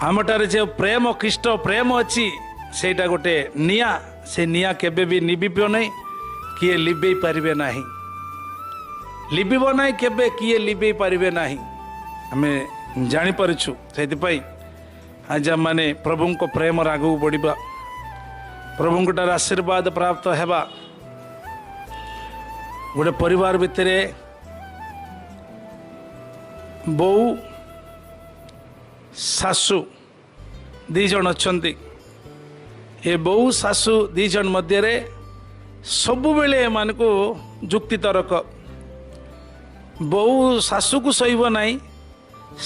आमटारे जो प्रेम ख्रीष्ट प्रेम अच्छी सेटा गोटे निया से निया केबे भी निबिब नहीं किए लिबे पारिबे नाही लिबिब नहीं केबे किए लिबे पारिबे नाही आमे जानि परछु सेति आज माने प्रभु को प्रेम आगू बढ़ा प्रभु ठार आशीर्वाद प्राप्त हेबा गोटे परिवार भितर बो सासू दी जन अच्छी ए बो सासू दी जन मध्य सबु बेले मान को जुक्ति तर्क बो सासू को सहीब नाई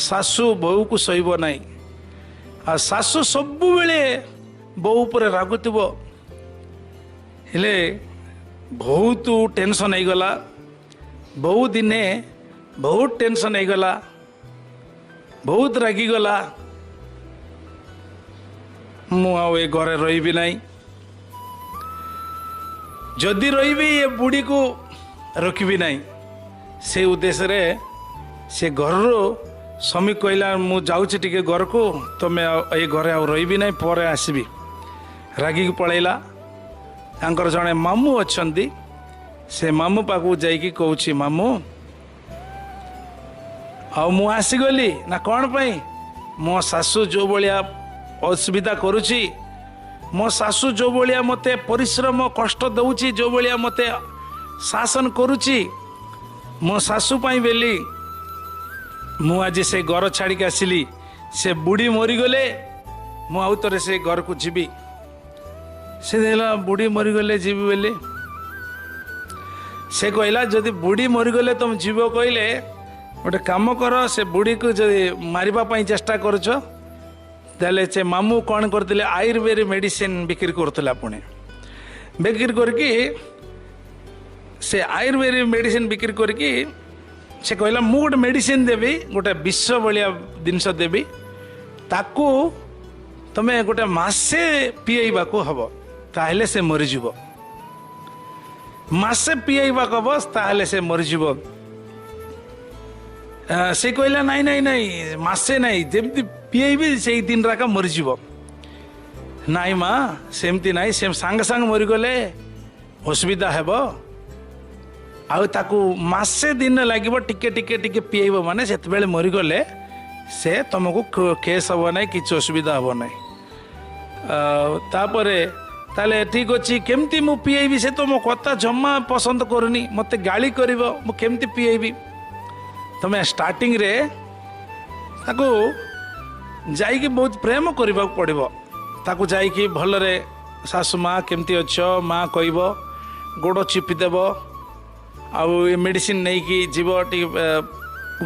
सासू बहु को सहीब नाई आ सासू सबु बेले बो पर रागुव हेले बहुत टेंशन हो गला बहुत दिने बहुत टेंशन हो गला बहुत रागिगला मुझे घरे रही ना जदि रही ये बुढ़ी को रखी ना से उद्देश्य रे से घर स्वामी कहला मु जाऊँगी टिके घर को तुम ये घरे आ रही ना पर आसबि रागिक पलैला तांकर जड़े मामू अच्छा से मामू पाखु जाइकी कहूँ मामू आउ मु आसीगली ना कौन पाई मो सासू जो भाया असुविधा करुची मो सासू जो भाया मते परिश्रम कष्ट दउची जो भाया मते शासन करुची मो सासू पाई बेली मु आज से घर छाड़ी आसिली से बुढ़ी मरीगले मु आउ थे से घर को जीवी से देला बुढ़ी मरीगले जीवी बेले से कहला जदि बुढ़ी मरीगले तुम जीव कहले गोटे कम कर से बुढ़ी को जदि मारिबा चेष्टा करुच ताले से मामू कौन करते आयुर्वेद मेडिसिन बिक्री करुला पुणे बिक्री करके से आयुर्वेद मेडिसिन बिक्री करके से कहला मु गोटे मेडिसिन देवी गोटे विष भाया जिनस देवी ताकू तमें गोटे मासे पीएबा को हम ताहले से मरीज मासे पीएबा हम ताहले से मरीज से कहला नाई नाई नाई मासे नाई जमी पीएबी से दिन राका मरीज नाई माँ सेमती नाई से सांग सांग मरीगले असुविधा हेब आकु मासे दिन लगे टिके टिके टिके पीएब माने से मरीगले से तुमको केस हम ना कि असुविधा हम ना तापर ताले ठीक अच्छे केमती मु पीएबी से तो मो कथा जमा पसंद करनी मत गाली कर केमती पीएबी तुम्हें स्टार्टिंग रे ताको जाइकी बहुत प्रेम करने पड़ो ताको जाइकी भलरे सासु माँ केमती अच्छ माँ कह गोड़ चिपिदेव आउ मेडिसिन नहीं कि जीव टी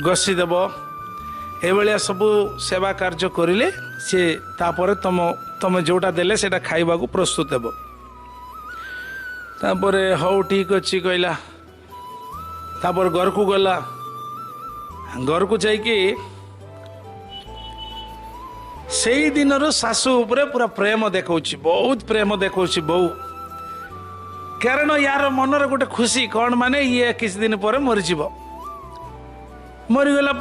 घसीदेव ये सबू सेवा कार्य करें सी तापर तुम जोटा देले सेटा खाइबा को प्रस्तुत हेब तापर हौ ठीक अच्छी कहला तापर घर को गला घर को जाइकी से दिन सासू उपरे पूरा प्रेम देखा बहुत प्रेम देखा बहु कारण यार मनर गोटे खुशी कौन माने ये किसी दिन पर मरीज मरीगला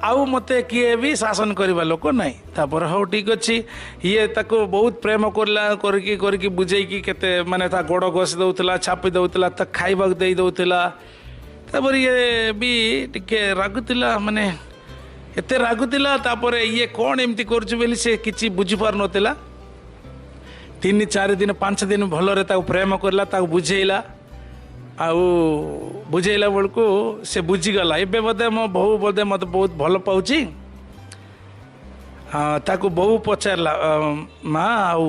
आउ मते किए भी शासन करवा लोक ना तापर हाँ ठीक अच्छे ये ताको बहुत प्रेम करके बुझेकी केते माने ता गोड़ घसी दउतला छापी दउतला ता खाइबा दे दउतला तापर ये भी टिके रागुतिला माने एते रागुतिला तापर ये कौन एमती करछु बेली से किछि बुझी पार नथिला 3-4 दिन 5 दिन भलरे ताको प्रेम करला ताको बुझेइला आउ बुझेइला बेलको से बुझीगला एबे बोधे मो बहु बोधे मत बहुत भल पाउची ताको बहु पचारला माँ आउ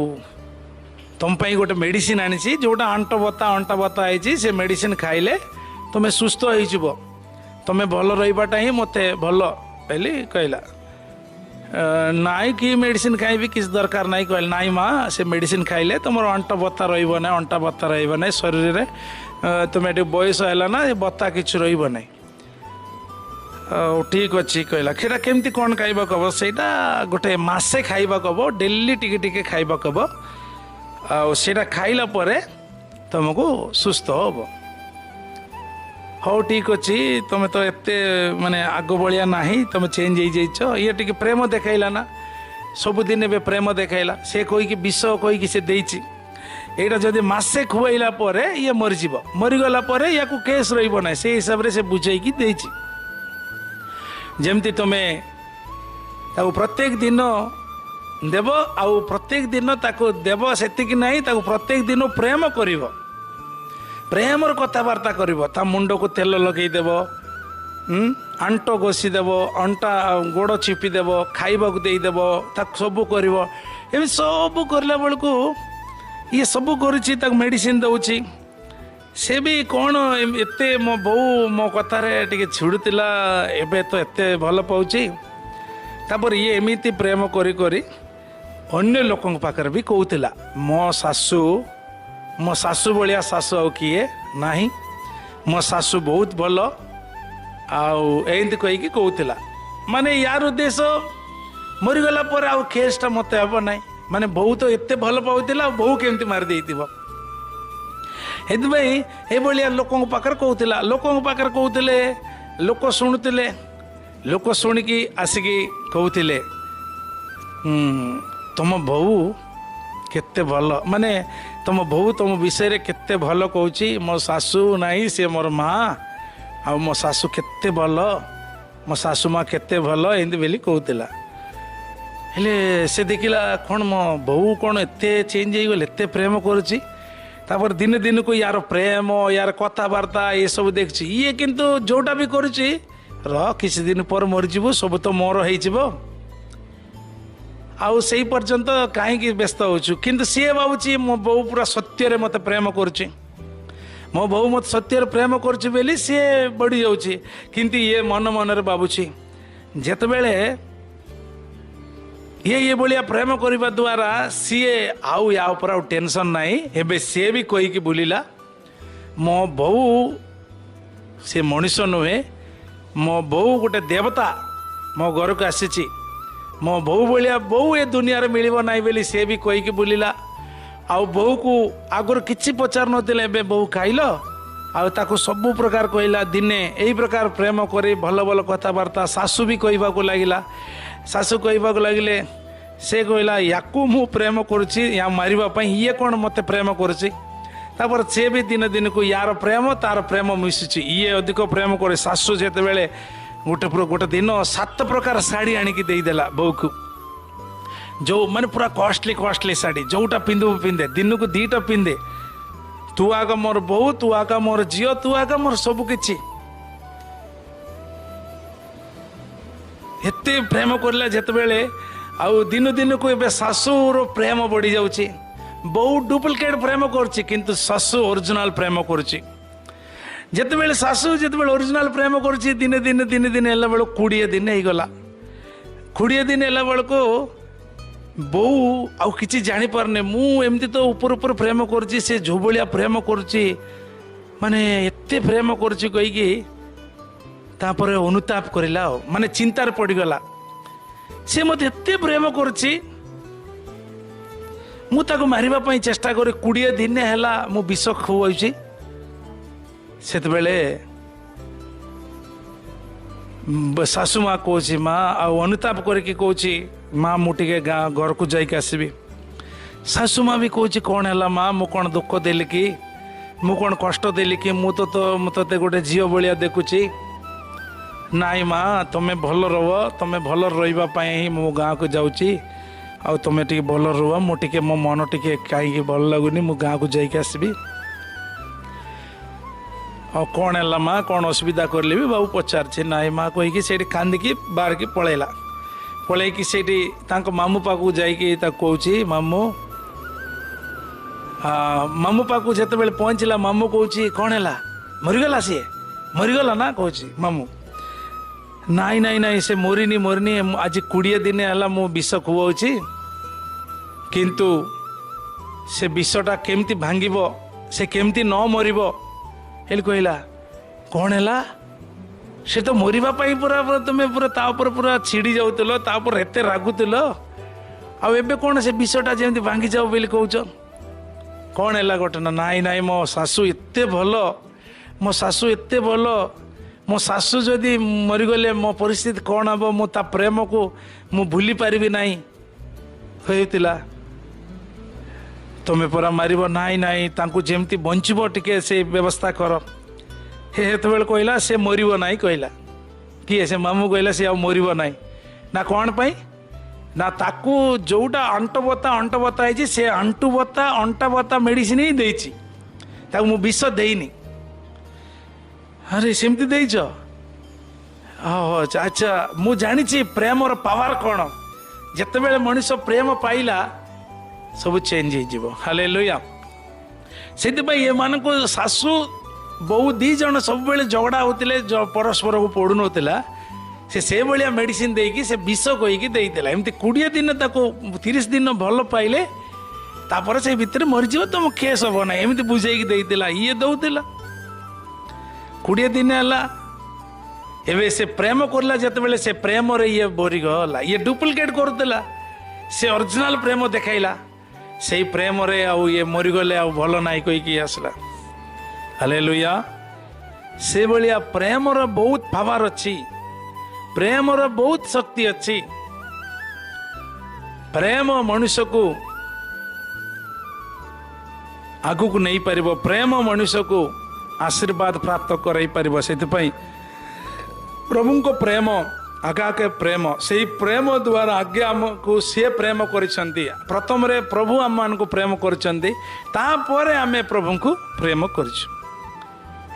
तुम पाई गोटे मेडिसिन आनी जोटा अंटा बता आई से मेडिसिन खाइले तुम्हें सुस्थ हो तुम्हें भल रहीबाटा ही मत भल पहले कहला नाई कि मेडिसिन खाइबी किसी दरकार नाई कहला नाई माँ से मेडिसिन खाइले तुम अंट बता रहा अंटा बता रहा शरीर में तुम्हें ये बयस है ना ये बता कि रहा ठीक अच्छे कहला खेरा केमती कौन खाइबा हम सेटा गोटे मासे खाइबा हम डेली टिके टिके खाइबा हम आटा खाइला परे तुमको सुस्थ हम हाँ ठीक अच्छे तुम तो एत माने आग भाया ना तुम चेंज हो जाइछ ये टिके प्रेम देखला ना सबुदिन ए प्रेम देखाइला से कहीकि विष कहीकि से देइछि एटा जदि मासे खुआइला परे ये मरीज मरीगला या केस रही से हिसाब से बुझे देइछि जमती तुमे ताको प्रत्येक दिन देव आउ प्रत्येक दिन ताको देव सेतिक नहीं ताको प्रत्येक दिन प्रेम करिव प्रेमर कथबार्ता करिव ता मुंड को तेल लगे देव आंट घोषी देव अंटा गोड़ चिपी देव खाइबा को देदेव सब कर सब करला बेलू ये सब कर मेडिसिन दौची से भी कौन एते मो बो मो कथार टे छिड़ुला एबे तो एते भल पाऊँ तापर ये एमती प्रेम करी करी अन्य लोकों पाखर भी कहूला मो सासू भाया सासू आउ किए नाही मो सासू बहुत भल आमती कहीकि कहूला माने यार उद्देश्य मरीगला आउ केसटा मत हे ना माने बहु तो एत भल पाला बहु केमती मारिदे ये लोकों पाखर कहूला लोकों पाखर कहते लोक शुणुले लोक शुणिकी आसिकी कहते तुम बहु केते भल माने तुम बहु तुम विषय केते भल कहूँ मो सासू नहीं सी मोर माँ आ मो सासू केते भल मो सासू माँ केते भल एमती बोली कहूला हेले से देखला कौन मो बहु कौन एते चेंज हो गले एते प्रेम करुच्ची तापर दिन दिन को यार प्रेम यार कथबार्ता ये सब देखी ये किंतु जोटा भी करुच्ची किसी दिन पर मरीजु सब तो मोर हो आउ से पर्यंत कहीं व्यस्त होचु किंतु सी भावुची मो बहु पूरा सत्य मत प्रेम करुच्ची मो बहु मत सत्य प्रेम करुच्ची बोली सी बढ़ी जाऊँगी किंतु ये मन मनरे भावुची जेतेबेले ये भाया प्रेम करने द्वारा सीए आउ या ऊपर आउ टेंशन नहीं एबे सी भी कहीकि बुलिला मो बहु से मनीष नुहे मो बहु गोटे देवता मो घर को आसी मो बहु भाया बहु ए दुनिया मिलव ना बोली सी भी कहीकि बुलिला आउ बहु को आगर किसी पचार नथिले बहु खाइल आउ ताको सब प्रकार कहला दिने यही प्रकार प्रेम कर भल भल कथबार्ता सासू भी कहवा को लगिला सासू कहवा को लगिले से कहला याकू मु प्रेम करुच्ची या मारिबा ये कौन मत प्रेम करुच्ची तापर से भी दिन दिन को यार प्रेम तार प्रेम मिशुची ये अधिक प्रेम करे सासू जेते बेले गोटे दिन 7 प्रकार शाढ़ी आनिकी देदेला बहु को जो माने पूरा कॉस्टली शाढ़ी जोटा पिंधे दिन को 2टा पिंधे तू आगा मोर बहु तू आगा मोर झील तू आगा मोर सब किछि एते प्रेम करला जेते बेले आउ दिन दिन को ए सासुर प्रेम बढ़ी जाउची बहु डुप्लिकेट प्रेम करछि किंतु सासु ओरिजिनल प्रेम करछि जेते बेले सासु जेते बेले ओरिजिनल प्रेम करछि दिन दिन दिन दिन एला बेले 20 दिन हे गला 20 दिन एला बेले को बहु आउ किछि जानि पारने मु एमती तो ऊपर ऊपर प्रेम करछि से जो भलिया प्रेम करछि माने एते प्रेम करछि कहि कि तापर अनुताप करिला माने चिंतार पड़ी गला से मत एते प्रेम करछि मु ताको मारिबा पई चेष्टा करे 20 दिन हैला मु विष खुआउछि सेत बेले सासू माँ कहूँ माँ आउ अनुताप करके कहूँ माँ मुझे घर को जाइक आसबि सासू माँ भी कहूँ कौन है माँ मु कौन दुख देली कि मु कौन कष्ट देली कि मु ते गोटे झील भाया देखुची नाई माँ तुम्हें भल रह तुम्हें भल रही ही मो गाँव को जाऊँगी आउ तुम टे भल रुह मुझे मो मन टे कहीं भल लगुनि मु गाँव को जाइक आसबि और कौन है माँ कौन असुविधा करले भी बाबू पचार नाई माँ कहीकि से कांदिकी बाहर की पलैला पलैकी से मामू पाखु जाइकी कहूँ मामू मामू पाखु जिते बड़े पहुँचला मामू कहूँ कौन है मरीगला सी मरीगला ना कहूँ मामू नाई नाई नाई से मरीनी मरीनी आज 20 दिन है मु विष खुआऊँगी किंतु से विषटा केमती भांगिब से केमती न मरिब हेल कहला कौन है से तो मरवा पूरा तुम्हें पूरा तापर पूरा छिड़ी जाऊल तापर एत रागुल आबे कौन से विषटा जमी भांगी जाओ बोली कौच कौन है घटना नाई नाई मो सासू एत भल मो सासू एत भल मो सासू जदि मरीगले मो परिस्थिति कौन हम मो ता प्रेम को मु भूली पारिबी नहीं होइतिला तुम्हें परा मार नाई नाई तांकु जेमती बंचब टिके से व्यवस्था कर हेतबेले कहला से मरिब नाई कहला किए से मामू कहला से आ मरिब नाई ना कौन पाई ना ताकू जोटा अंटबता है से अंटा मेडिसिन ही देछि ताकू मु विष देनी अरे सेमती देइछ अच्छा मु जानी प्रेमर पावर कौन जितेबेले मनुष्य प्रेम पाइला सब चेंज हो हालेलुया से ये को सासू बहु दी जन सब बेले झगड़ा होते परस्पर को पड़ू नाला से भाया मेडिसिन देकी से विष कहीकि देला एमती 20 दिन 30 दिन भल पाइले तापर से भितर मरीज तुम केस हम ना एमती बुझे देला ये दौला 20 दिन है एवं से प्रेम करला जिते से प्रेम रे ये बोरी गला ये डुप्लिकेट करदेला से ओरिजिनल प्रेम देखाइला से प्रेम रे आउ ये मरीगले आ भल नाई कहीकि आसला हालेलुया से भाया प्रेमर बहुत पावर अच्छी प्रेमर बहुत शक्ति अच्छी प्रेम मनुष्य को आगु को नहीं पारिबो प्रेम मनुष्य को आशीर्वाद प्राप्त कराई पारिबो से प्रभु को प्रेम आगा के प्रेम से प्रेम द्वारा आगे आमको सी प्रेम करिसेंती प्रथम रे प्रभु आम मान को प्रेम करिसेंती तापर आमे प्रभु को प्रेम करिछु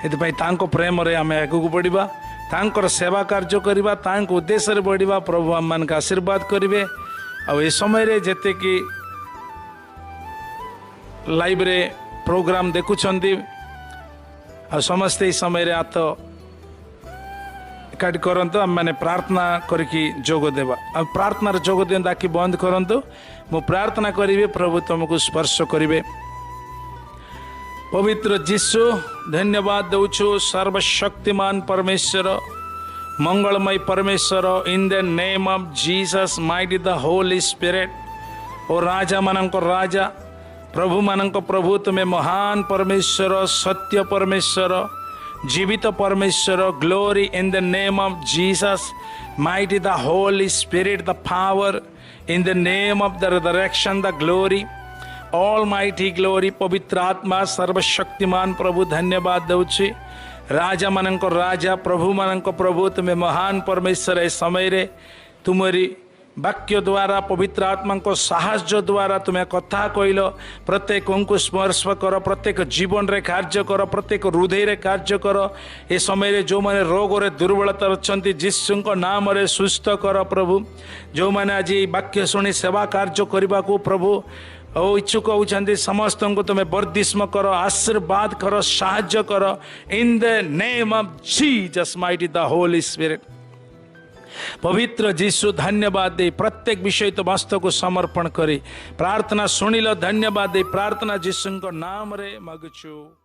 एतपई तांको प्रेम रे आमे आगु को बढ़िबा तांकर सेवा कार्य करबा तांको उद्देश्य रे बढ़िबा प्रभु आम मान का आशीर्वाद करिवे आ ए समय रे जेते कि लाइव रे प्रोग्राम देखुछंती आ समस्त ए समय रे आत एकाठी करंतु आम माने प्रार्थना करके जोग देवा आ प्रार्थना जोग दियंतु आखि बंद करंतु मु प्रार्थना करिवे प्रभु तुमको स्पर्श करिवे पवित्र जीशु धन्यवाद दौछु सर्वशक्तिमान परमेश्वर मंगलमय परमेश्वर in the name of Jesus mighty the Holi spirit और राजा मानक राजा प्रभु मानक प्रभु तुम्हें महान परमेश्वर सत्य परमेश्वर जीवित परमेश्वर glory in the name of Jesus mighty the Holi spirit the power in the name of the resurrection the glory all mighty glory पवित्र आत्मा सर्वशक्तिमान प्रभु धन्यवाद दौछि राजा मानक राजा प्रभु मानक प्रभु तुम्हें महान परमेश्वर ए समय रे तुमरी वाक्य द्वारा पवित्र आत्मा को साहस्य द्वारा तुम्हें कथा कहल प्रत्येक को स्पर्श कर प्रत्येक जीवन रे कार्य कर प्रत्येक हृदय रे कार्य कर ए समय रे जो माने रोग रे दुर्बलता अच्छी जीशु नाम रे सुस्थ कर प्रभु जो माने आज वाक्य शुणी सेवा कार्य करने को प्रभु ओ इच्छुक होती समस्त को तुम्हें बर्दिस्म कर आशीर्वाद कर साहाय्य कर in the name of Jesus mighty the Holi spirit पवित्र जीशु धन्यवाद दे प्रत्येक विषय तो मस्त को समर्पण करी प्रार्थना सुनिल धन्यवाद दे प्रार्थना जीशु नाम रे मागुछु।